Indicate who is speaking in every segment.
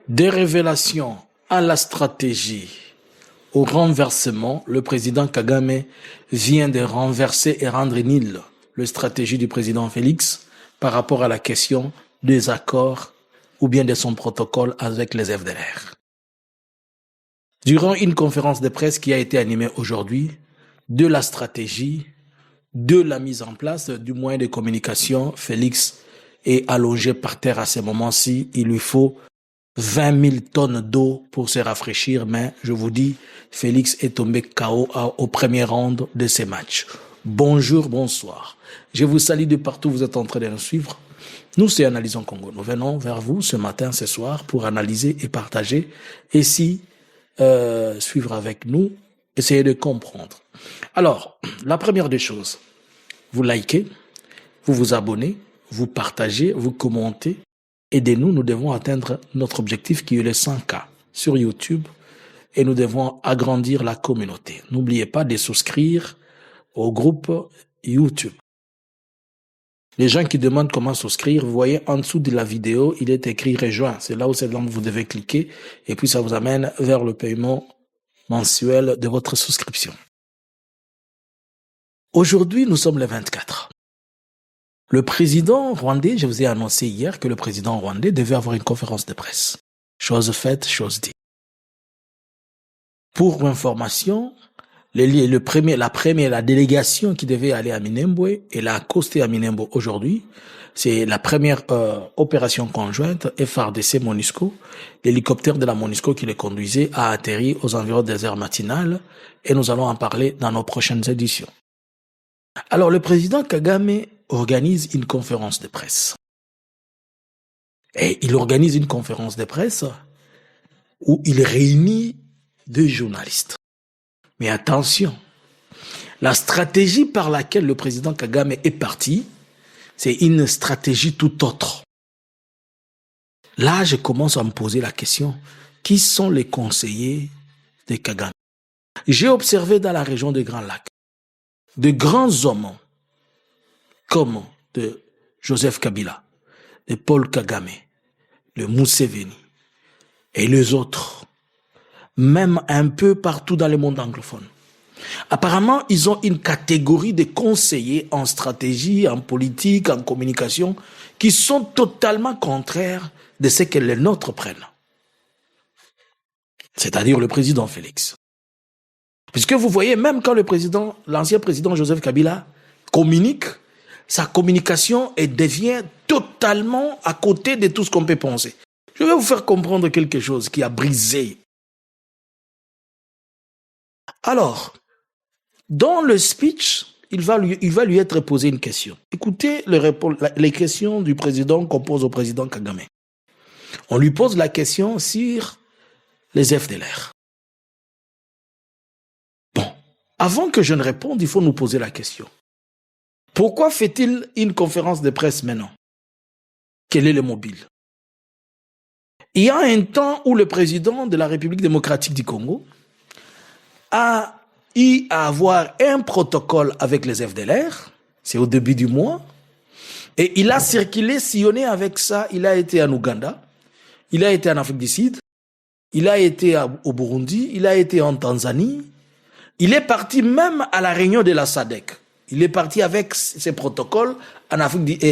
Speaker 1: Des révélations à la stratégie, au renversement, le président Kagame vient de renverser et rendre nul la stratégie du président Félix par rapport à la question des accords ou bien de son protocole avec les FDLR. Durant une conférence de presse qui a été animée aujourd'hui, de la stratégie, de la mise en place du moyen de communication, Félix est allongé par terre à ce moment-ci. Il lui faut 20 000 tonnes d'eau pour se rafraîchir, mais je vous dis, Félix est tombé KO au premier round de ces matchs. Bonjour, bonsoir. Je vous salue de partout, vous êtes en train de nous suivre. Nous, c'est Analysons Congo. Nous venons vers vous ce matin, ce soir, pour analyser et partager. Et si suivre avec nous, essayer de comprendre. Alors, la première des choses, vous likez, vous vous abonnez, vous partagez, vous commentez. Aidez-nous, nous devons atteindre notre objectif qui est les 100K sur YouTube et nous devons agrandir la communauté. N'oubliez pas de souscrire au groupe YouTube. Les gens qui demandent comment souscrire, vous voyez en dessous de la vidéo, il est écrit rejoindre. C'est là où vous devez cliquer et puis ça vous amène vers le paiement mensuel de votre souscription. Aujourd'hui, nous sommes le 24. Le président rwandais, je vous ai annoncé hier que le président rwandais devait avoir une conférence de presse. Chose faite, chose dite. Pour information, la délégation qui devait aller à Minembwe, elle a accosté à Minembwe aujourd'hui. C'est la première opération conjointe FARDC-MONUSCO. L'hélicoptère de la MONUSCO qui les conduisait a atterri aux environs des heures matinales et nous allons en parler dans nos prochaines éditions. Alors, le président Kagame organise une conférence de presse. Et il organise une conférence de presse où il réunit deux journalistes. Mais attention, la stratégie par laquelle le président Kagame est parti, c'est une stratégie tout autre. Là, je commence à me poser la question, qui sont les conseillers de Kagame? J'ai observé dans la région des Grands Lacs de grands hommes comme de Joseph Kabila, de Paul Kagame, de Museveni et les autres, même un peu partout dans le monde anglophone. Apparemment, ils ont une catégorie de conseillers en stratégie, en politique, en communication, qui sont totalement contraires de ce que les nôtres prennent. C'est-à-dire le président Félix. Puisque vous voyez, même quand l'ancien président Joseph Kabila communique, sa communication devient totalement à côté de tout ce qu'on peut penser. Je vais vous faire comprendre quelque chose qui a brisé. Alors, dans le speech, il va lui être posé une question. Écoutez les questions du président qu'on pose au président Kagame. On lui pose la question sur les FDLR. Bon, avant que je ne réponde, il faut nous poser la question. Pourquoi fait-il une conférence de presse maintenant? Quel est le mobile? Il y a un temps où le président de la République démocratique du Congo a eu à avoir un protocole avec les FDLR, c'est au début du mois, et il a circulé, sillonné avec ça, il a été en Ouganda, il a été en Afrique du Sud, il a été au Burundi, il a été en Tanzanie, il est parti même à la réunion de la SADC. Il est parti avec ses protocoles en Afrique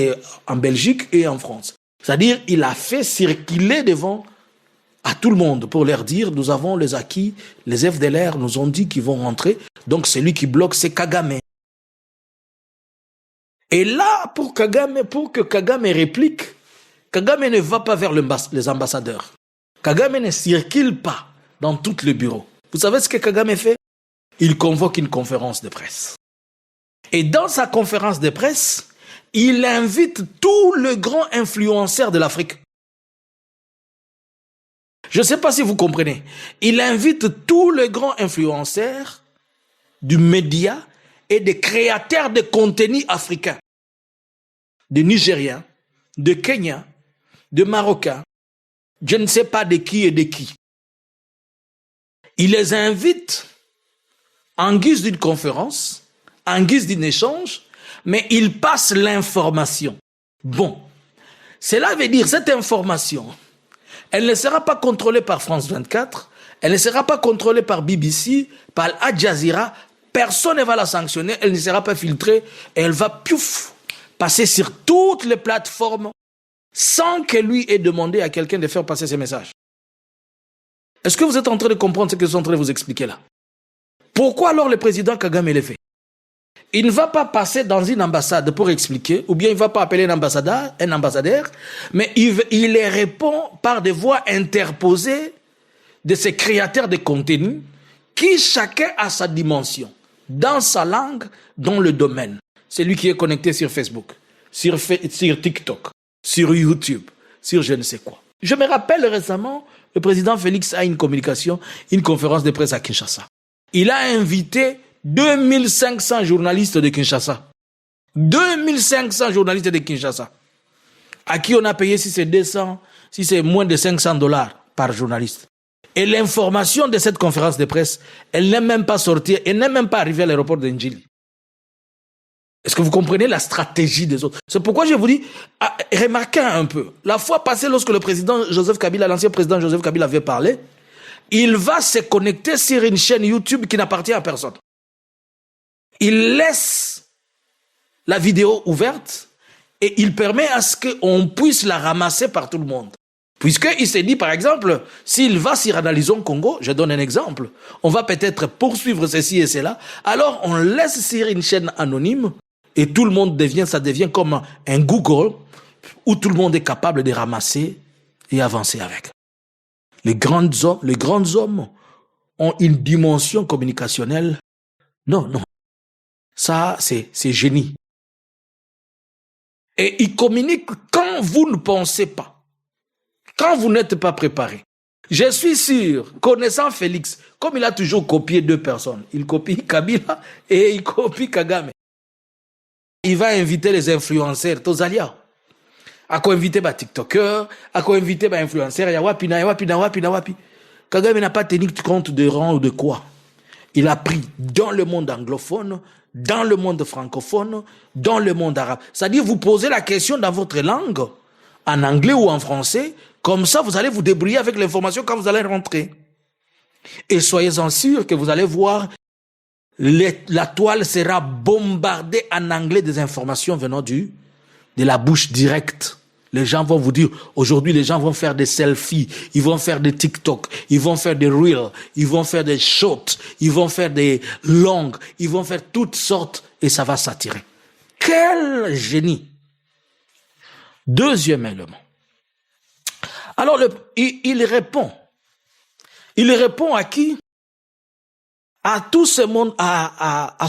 Speaker 1: en Belgique et en France. C'est-à-dire, il a fait circuler devant à tout le monde pour leur dire, nous avons les acquis, les FDLR nous ont dit qu'ils vont rentrer, donc celui qui bloque, c'est Kagame. Et là, pour que Kagame réplique, Kagame ne va pas vers les ambassadeurs. Kagame ne circule pas dans tous les bureaux. Vous savez ce que Kagame fait? Il convoque une conférence de presse. Et dans sa conférence de presse, il invite tous les grands influenceurs de l'Afrique. Je ne sais pas si vous comprenez. Il invite tous les grands influenceurs du média et des créateurs de contenu africains. Des Nigériens, de Kenyans, de Marocains, je ne sais pas de qui et de qui. Il les invite en guise d'une conférence, en guise d'un échange, mais il passe l'information. Bon, cela veut dire cette information, Elle ne sera pas contrôlée par France 24, elle ne sera pas contrôlée par BBC, par Al Jazeera. Personne ne va la sanctionner, elle ne sera pas filtrée et elle va passer sur toutes les plateformes sans que lui ait demandé à quelqu'un de faire passer ses messages. Est-ce que vous êtes en train de comprendre ce que je suis en train de vous expliquer là? Pourquoi alors le président Kagame le fait? Il ne va pas passer dans une ambassade pour expliquer, ou bien il ne va pas appeler un ambassadeur, mais il les répond par des voix interposées de ces créateurs de contenu qui chacun a sa dimension, dans sa langue, dans le domaine. C'est lui qui est connecté sur Facebook, sur TikTok, sur YouTube, sur je ne sais quoi. Je me rappelle récemment, le président Félix a une conférence de presse à Kinshasa. Il a invité 2500 journalistes de Kinshasa. 2500 journalistes de Kinshasa. À qui on a payé si c'est 200, si c'est moins de $500 par journaliste. Et l'information de cette conférence de presse, elle n'est même pas sortie, elle n'est même pas arrivée à l'aéroport d'Njili. Est-ce que vous comprenez la stratégie des autres? C'est pourquoi je vous dis, remarquez un peu. La fois passée, lorsque le président Joseph Kabila, l'ancien président Joseph Kabila avait parlé, il va se connecter sur une chaîne YouTube qui n'appartient à personne. Il laisse la vidéo ouverte et il permet à ce qu'on puisse la ramasser par tout le monde. Puisqu'il s'est dit, par exemple, s'il va sur Analysons Congo, je donne un exemple, on va peut-être poursuivre ceci et cela, alors on laisse sur une chaîne anonyme et tout le monde ça devient comme un Google où tout le monde est capable de ramasser et avancer avec. Les grands hommes ont une dimension communicationnelle. Non. Ça, c'est génie. Et ils communiquent quand vous ne pensez pas. Quand vous n'êtes pas préparé. Je suis sûr, connaissant Félix, comme il a toujours copié 2 personnes, il copie Kabila et il copie Kagame. Il va inviter les influenceurs, Tozalia. À quoi inviter les TikTokers, à quoi inviter les influenceurs, yawapi. Kagame n'a pas tenu compte de rang ou de quoi. Il a pris dans le monde anglophone, dans le monde francophone, dans le monde arabe. C'est-à-dire, vous posez la question dans votre langue, en anglais ou en français, comme ça, vous allez vous débrouiller avec l'information quand vous allez rentrer. Et soyez-en sûrs que vous allez voir, la toile sera bombardée en anglais des informations venant de la bouche directe. Les gens vont vous dire, aujourd'hui, les gens vont faire des selfies, ils vont faire des TikTok, ils vont faire des reels, ils vont faire des shorts, ils vont faire des longues, ils vont faire toutes sortes et ça va s'attirer. Quel génie! Deuxième élément. Alors, il répond. Il répond à qui? À tout ce monde, à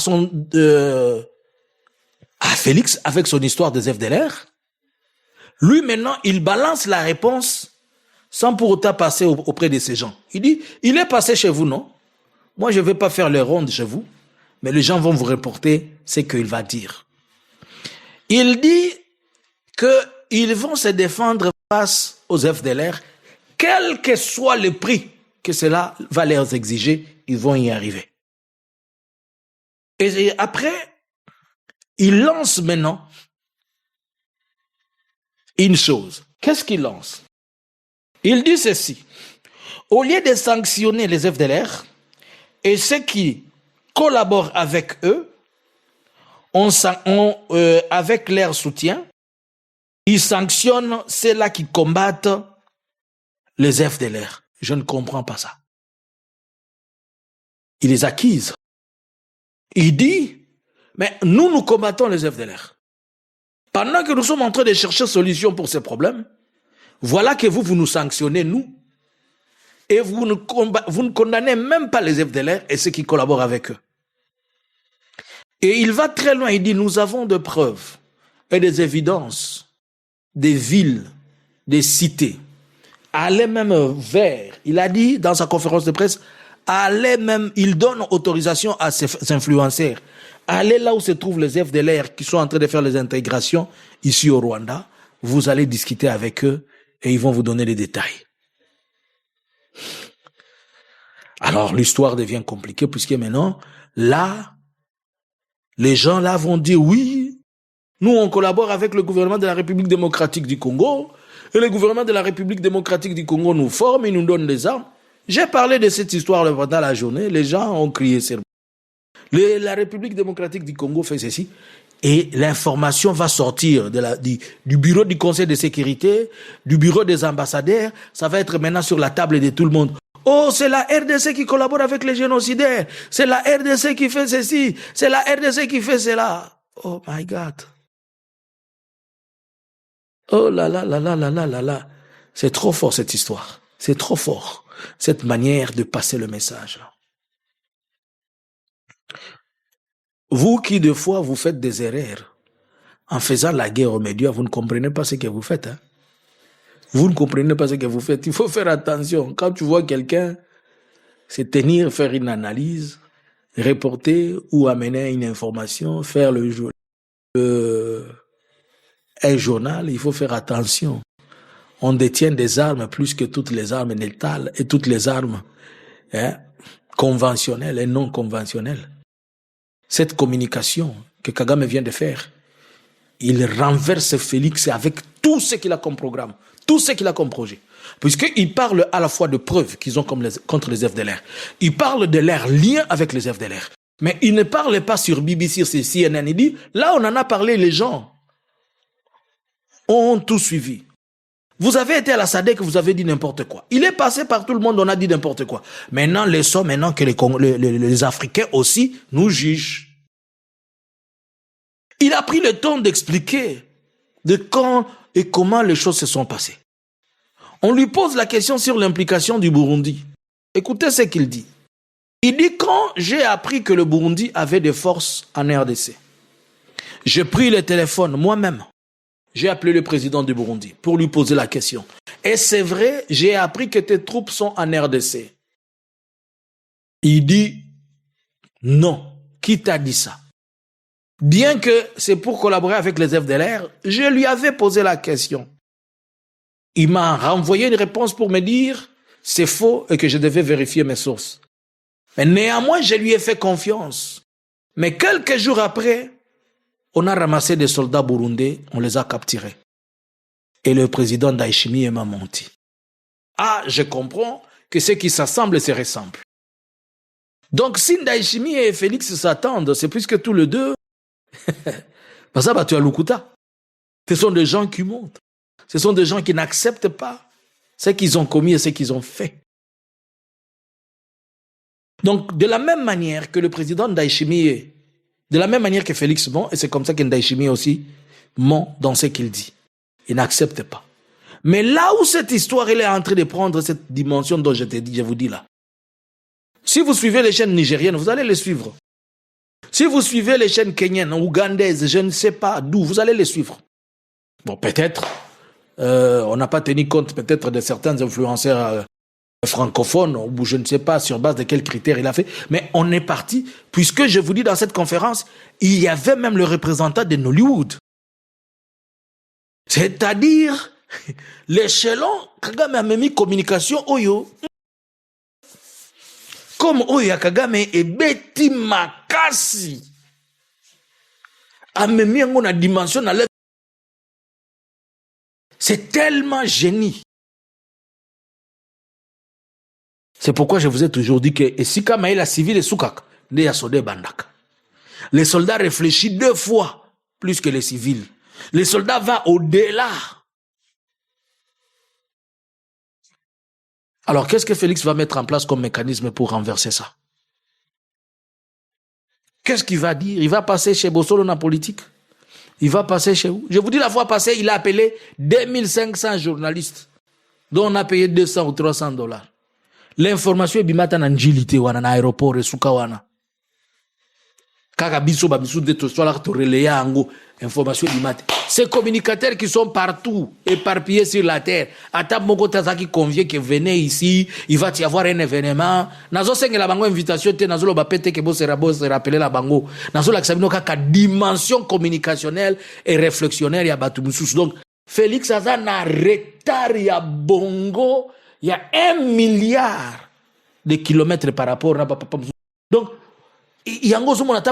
Speaker 1: Félix, avec son histoire des FDLR. Lui, maintenant, il balance la réponse sans pour autant passer auprès de ces gens. Il dit, il est passé chez vous, non? Moi, je ne vais pas faire les rondes chez vous, mais les gens vont vous reporter ce qu'il va dire. Il dit qu'ils vont se défendre face aux FDLR, quel que soit le prix que cela va leur exiger, ils vont y arriver. Et après, il lance maintenant une chose. Qu'est-ce qu'il lance? Il dit ceci. Au lieu de sanctionner les FDLR et ceux qui collaborent avec eux, avec leur soutien, ils sanctionnent ceux-là qui combattent les FDLR. Je ne comprends pas ça. Il les accuse. Il dit, mais nous combattons les FDLR. Pendant que nous sommes en train de chercher solution pour ces problèmes, voilà que vous nous sanctionnez, nous, et vous ne condamnez même pas les FDLR et ceux qui collaborent avec eux. Et il va très loin, il dit, nous avons des preuves et des évidences des villes, des cités, allez même vers, il a dit dans sa conférence de presse, allez même, il donne autorisation à ces influenceurs, allez là où se trouvent les FDLR qui sont en train de faire les intégrations ici au Rwanda, vous allez discuter avec eux et ils vont vous donner les détails. Alors l'histoire devient compliquée puisque maintenant, là, les gens là vont dire oui, nous on collabore avec le gouvernement de la République démocratique du Congo, Et le gouvernement de la République démocratique du Congo nous forme, il nous donne des armes. J'ai parlé de cette histoire pendant la journée, les gens ont crié sur la République démocratique du Congo fait ceci, et l'information va sortir du bureau du Conseil de sécurité, du bureau des ambassadeurs, ça va être maintenant sur la table de tout le monde. Oh, c'est la RDC qui collabore avec les génocidaires, c'est la RDC qui fait ceci, c'est la RDC qui fait cela. Oh my God. Oh là là là là là là là là. C'est trop fort cette histoire, c'est trop fort, cette manière de passer le message. Vous qui, des fois, vous faites des erreurs, en faisant la guerre aux médias, vous ne comprenez pas ce que vous faites. Hein? Vous ne comprenez pas ce que vous faites. Il faut faire attention. Quand tu vois quelqu'un se tenir, faire une analyse, reporter ou amener une information, faire un journal, il faut faire attention. On détient des armes plus que toutes les armes létales et toutes les armes conventionnelles et non conventionnelles. Cette communication que Kagame vient de faire, il renverse Félix avec tout ce qu'il a comme programme, tout ce qu'il a comme projet. Puisqu'il parle à la fois de preuves qu'ils ont contre les FDLR. Il parle de leur lien avec les FDLR. Mais il ne parle pas sur BBC, sur CNN. Il dit, là on en a parlé, les gens ont tout suivi. Vous avez été à la SADC, vous avez dit n'importe quoi. Il est passé par tout le monde, on a dit n'importe quoi. Maintenant, laissons maintenant que les Africains aussi nous jugent. Il a pris le temps d'expliquer de quand et comment les choses se sont passées. On lui pose la question sur l'implication du Burundi. Écoutez ce qu'il dit. Il dit, quand j'ai appris que le Burundi avait des forces en RDC, j'ai pris le téléphone moi-même. J'ai appelé le président du Burundi pour lui poser la question. Et c'est vrai, j'ai appris que tes troupes sont en RDC. Il dit, non. Qui t'a dit ça? Bien que c'est pour collaborer avec les FDLR, je lui avais posé la question. Il m'a renvoyé une réponse pour me dire, c'est faux et que je devais vérifier mes sources. Mais néanmoins, je lui ai fait confiance. Mais quelques jours après, on a ramassé des soldats burundais, on les a capturés. Et le président Ndayishimiye m'a menti. Ah, je comprends que ceux qui s'assemblent se ressemblent. Donc, si Ndayishimiye et Félix s'attendent, c'est puisque tous les deux, ça, tu as Lukuta. Ce sont des gens qui montent. Ce sont des gens qui n'acceptent pas ce qu'ils ont commis et ce qu'ils ont fait. Donc, de la même manière que le président Ndayishimiye, de la même manière que Félix ment, et c'est comme ça que Ndayishimiye aussi ment dans ce qu'il dit. Il n'accepte pas. Mais là où cette histoire elle est en train de prendre cette dimension dont je vous dis là, si vous suivez les chaînes nigériennes, vous allez les suivre. Si vous suivez les chaînes kenyanes, ougandaises, je ne sais pas d'où, vous allez les suivre. Bon, peut-être, on n'a pas tenu compte peut-être de certains influenceurs francophones, ou je ne sais pas sur base de quels critères il a fait, mais on est parti, puisque je vous dis dans cette conférence, il y avait même le représentant de Nollywood. C'est-à-dire, l'échelon, Kagame a mis communication, Oyo, comme Oya Kagame et Betty Makasi a mis en dimension à l'œuvre. C'est tellement génie. C'est pourquoi je vous ai toujours dit que Esika Maïla civil et Soukak, les soldats réfléchissent 2 fois plus que les civils. Les soldats vont au-delà. Alors, qu'est-ce que Félix va mettre en place comme mécanisme pour renverser ça? Qu'est-ce qu'il va dire? Il va passer chez Bossolo dans la politique? Il va passer chez où? Je vous dis, la fois passée, il a appelé 2500 journalistes, dont on a payé 200 ou 300 $. L'information est bimata na njilité wana na aéroport et sukawana. Kaka biso babiso de to sola to relayer ango information bimata. Ces communicateurs qui sont partout, éparpillés sur la terre. Ata moko tazaki convient que venez ici, il va y avoir un événement. Nazo senge la bango invitation te nazo lo bapete que se rappeler la bango. Nazo la ksabino kaka dimension communicationnelle et réflexionnelle ya batu mususu. Donc Félix aza na retard ya bongo. Il y a 1 milliard de kilomètres par rapport à papa. Donc, il y a un gros monde qui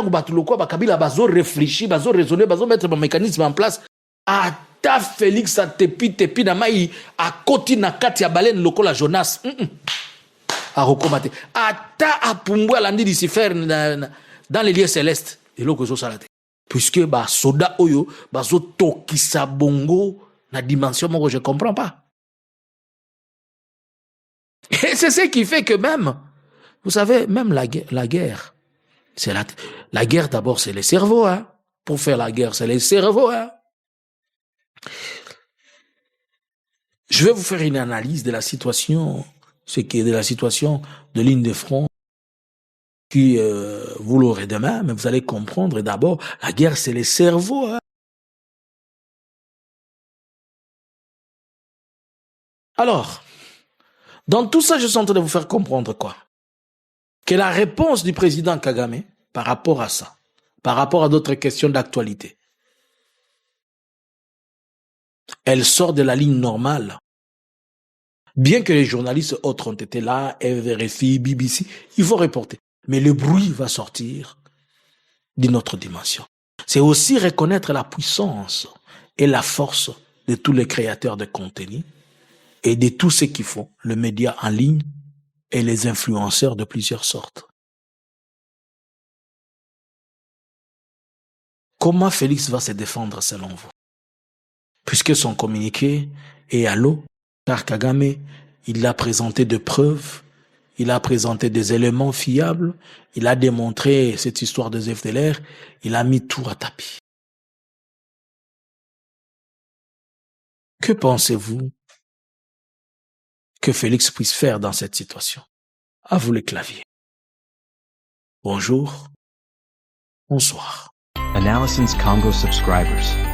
Speaker 1: a réfléchi, qui a raisonné, qui a mettre un mécanisme en place. À ata Félix a tepi na mai a koti na kati ya baleine lokola Jonas a rekomate ata a pumbwa landi Lucifer dans les lieux célestes et loko zo salate puisque ba soda oyo bazo tokisa bongo na dimension moko je comprends pas. Et c'est ce qui fait que même, vous savez, même la guerre, c'est la guerre d'abord, c'est les cerveaux. Hein. Pour faire la guerre, c'est les cerveaux. Hein. Je vais vous faire une analyse de la situation, ce qui est de la situation de ligne de front, qui, vous l'aurez demain, mais vous allez comprendre. D'abord, la guerre, c'est les cerveaux. Hein. Alors, dans tout ça, je suis en train de vous faire comprendre quoi? Que la réponse du président Kagame par rapport à ça, par rapport à d'autres questions d'actualité, elle sort de la ligne normale. Bien que les journalistes autres ont été là, RFI, BBC, il faut reporter. Mais le bruit va sortir d'une autre dimension. C'est aussi reconnaître la puissance et la force de tous les créateurs de contenu et de tous ceux qui font le média en ligne et les influenceurs de plusieurs sortes. Comment Félix va se défendre selon vous? Puisque son communiqué est à l'eau, car Kagame, il a présenté des preuves, il a présenté des éléments fiables, il a démontré cette histoire de FDLR, il a mis tout à tapis. Que pensez-vous que Félix puisse faire dans cette situation? À vous les claviers. Bonjour. Bonsoir.
Speaker 2: Analysins Congo subscribers.